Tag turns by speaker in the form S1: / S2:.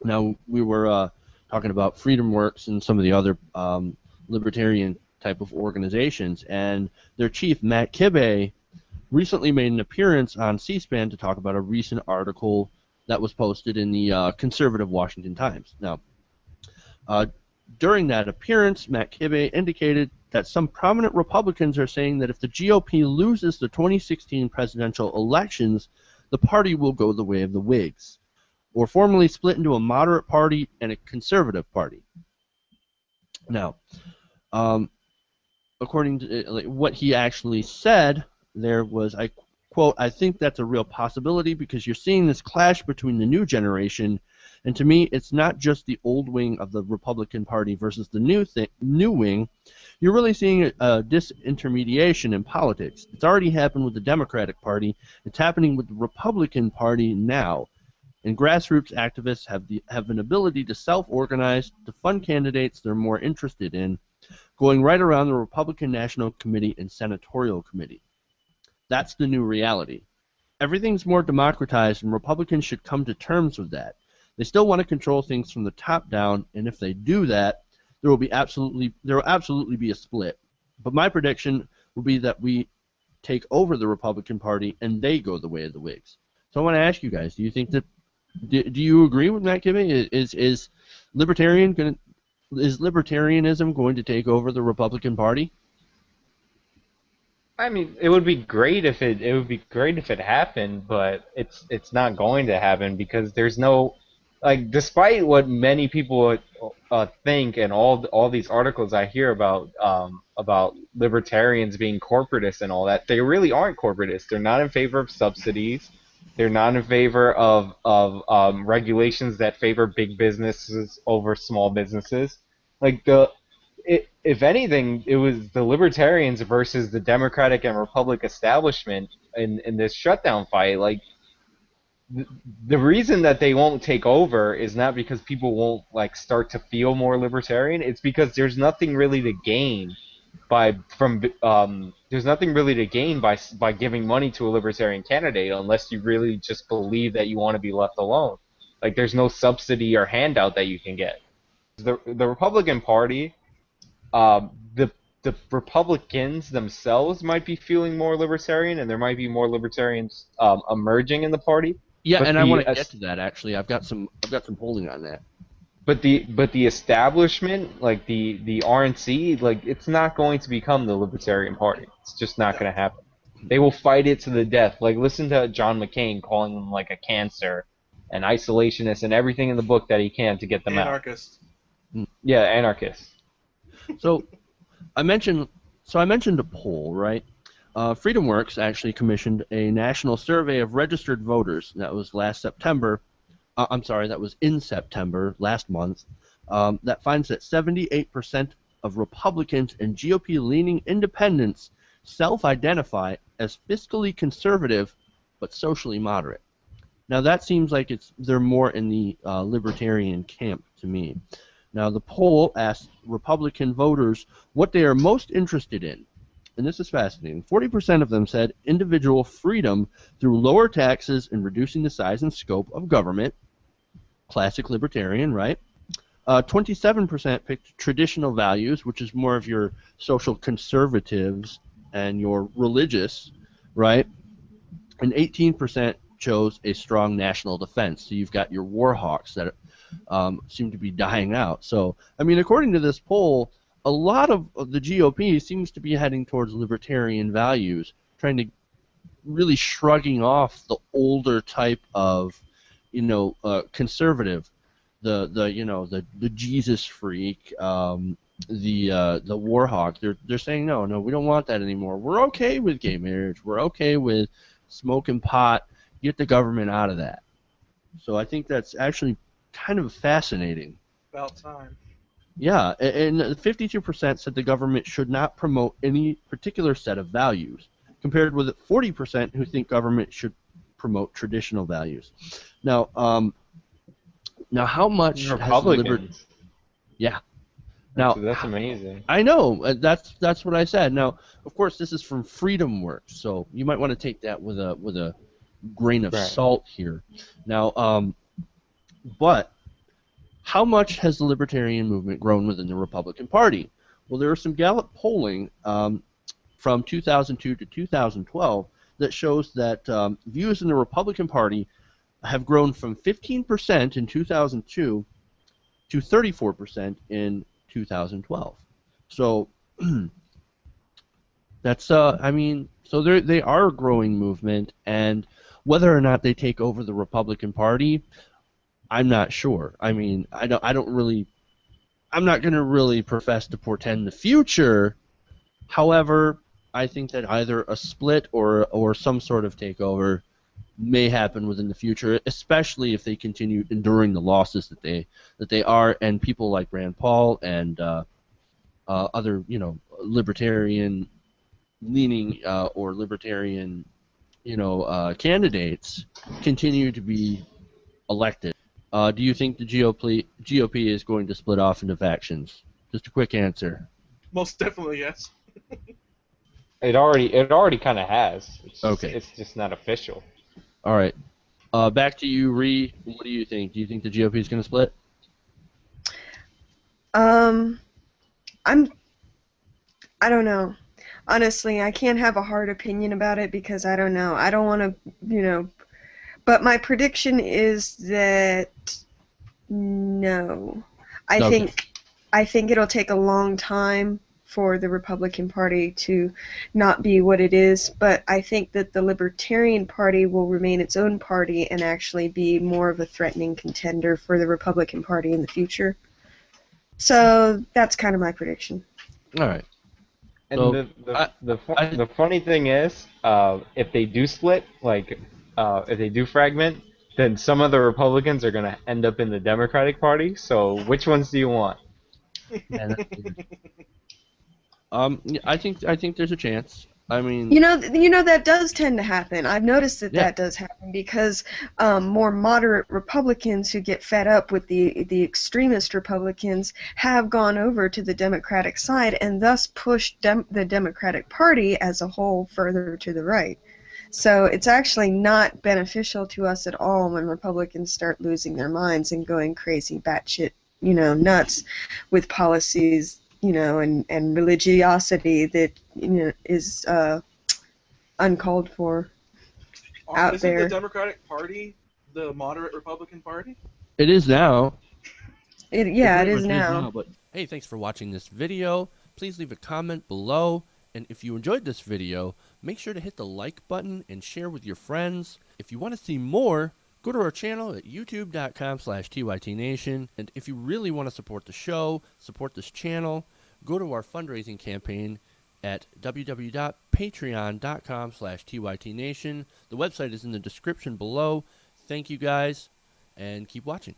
S1: Now, we were talking about Freedom Works and some of the other libertarian type of organizations, and their chief, Matt Kibbe, recently made an appearance on C-SPAN to talk about a recent article that was posted in the conservative Washington Times. Now, uh, during that appearance, Matt Kibbe indicated that some prominent Republicans are saying that if the GOP loses the 2016 presidential elections, the party will go the way of the Whigs, or formally split into a moderate party and a conservative party. Now, um, according to what he actually said, there was, I quote, "I think that's a real possibility because you're seeing this clash between the new generation, and to me, it's not just the old wing of the Republican Party versus the new wing. You're really seeing a disintermediation in politics. It's already happened with the Democratic Party. It's happening with the Republican Party now. And grassroots activists have an ability to self-organize, to fund candidates they're more interested in, going right around the Republican National Committee and Senatorial Committee. That's the new reality. Everything's more democratized, and Republicans should come to terms with that. They still want to control things from the top down, and if they do that, there will absolutely be a split. But my prediction will be that we take over the Republican Party and they go the way of the Whigs." So I want to ask you guys: do you think that? Do you agree with Matt Kibbe? Is libertarianism going to take over the Republican Party?
S2: I mean, it would be great if it happened, but it's not going to happen because there's no, like, despite what many people think, and all these articles I hear about libertarians being corporatists and all that, they really aren't corporatists. They're not in favor of subsidies. They're not in favor of regulations that favor big businesses over small businesses. Like if anything, it was the libertarians versus the Democratic and Republican establishment in this shutdown fight. Like the reason that they won't take over is not because people won't like start to feel more libertarian. It's because there's nothing really to gain by giving money to a libertarian candidate unless you really just believe that you want to be left alone. Like there's no subsidy or handout that you can get. The Republican Party, the Republicans themselves might be feeling more libertarian, and there might be more libertarians emerging in the party.
S1: Yeah,
S2: But
S1: and I
S2: the
S1: want to get to that actually. I've got some polling on that.
S2: but the establishment, like the RNC, like it's not going to become the Libertarian Party. It's just not going to happen. They will fight it to the death. Like listen to John McCain calling them like a cancer, and isolationist, and everything in the book that he can to get them out.
S3: Anarchist.
S2: Yeah, anarchists.
S1: So I mentioned a poll, right? FreedomWorks actually commissioned a national survey of registered voters. That was last September. That was in September last month. That finds that 78% of Republicans and GOP-leaning independents self-identify as fiscally conservative but socially moderate. Now that seems like they're more in the libertarian camp to me. Now the poll asked Republican voters what they are most interested in. And this is fascinating. 40% of them said individual freedom through lower taxes and reducing the size and scope of government. Classic libertarian, right? 27% picked traditional values, which is more of your social conservatives and your religious, right? And 18% chose a strong national defense. So you've got your war hawks that seem to be dying out. So, I mean, according to this poll, a lot of the GOP seems to be heading towards libertarian values, trying to really shrugging off the older type of, conservative, the Jesus freak, the war hawk. They're saying no, we don't want that anymore. We're okay with gay marriage. We're okay with smoking pot. Get the government out of that. So I think that's actually kind of fascinating.
S3: About time.
S1: Yeah, and 52% said the government should not promote any particular set of values, compared with 40% who think government should promote traditional values. Now, how much
S2: Republicans.
S1: Yeah. Now
S2: That's amazing.
S1: I know that's what I said. Now, of course, this is from FreedomWorks, so you might want to take that with a grain of
S2: Right.
S1: salt here. Now, but how much has the libertarian movement grown within the Republican Party? Well, there was some Gallup polling from 2002 to 2012 that shows that views in the Republican Party have grown from 15% in 2002 to 34% in 2012. So that's I mean, so they are a growing movement, and whether or not they take over the Republican Party, I'm not sure. I mean, I'm not going to really profess to portend the future. However, I think that either a split or some sort of takeover may happen within the future, especially if they continue enduring the losses that they are, and people like Rand Paul and other libertarian leaning or libertarian candidates continue to be elected. Do you think the GOP is going to split off into factions? Just a quick answer.
S3: Most definitely, yes.
S2: It already kind of has.
S1: Okay.
S2: It's just not official.
S1: All right. Back to you, Ree. What do you think? Do you think the GOP is going to split?
S4: I don't know. Honestly, I can't have a hard opinion about it because I don't know. I don't want to, but my prediction is that no.
S1: Okay.
S4: I think it'll take a long time for the Republican Party to not be what it is, but I think that the Libertarian Party will remain its own party and actually be more of a threatening contender for the Republican Party in the future. So that's kind of my prediction.
S1: All right.
S2: And
S1: So,
S2: the funny thing is, if they do split, if they do fragment, then some of the Republicans are going to end up in the Democratic Party. So which ones do you want?
S1: Man, I think there's a chance. I mean,
S4: that does tend to happen. I've noticed that does happen because more moderate Republicans who get fed up with the extremist Republicans have gone over to the Democratic side and thus pushed the Democratic Party as a whole further to the right. So it's actually not beneficial to us at all when Republicans start losing their minds and going crazy batshit, nuts with policies, and religiosity that is uncalled for out
S3: Isn't
S4: there.
S3: the Democratic Party the moderate Republican Party?
S1: it is now.
S4: It
S1: Pretty
S4: is
S1: much
S4: now.
S1: But hey, thanks for watching this video. Please leave a comment below, and if you enjoyed this video, make sure to hit the like button and share with your friends. If you want to see more, go to our channel at youtube.com/TYTNation, and if you really want to support the show, support this channel, go to our fundraising campaign at www.patreon.com/TYTNation. The website is in the description below. Thank you guys, and keep watching.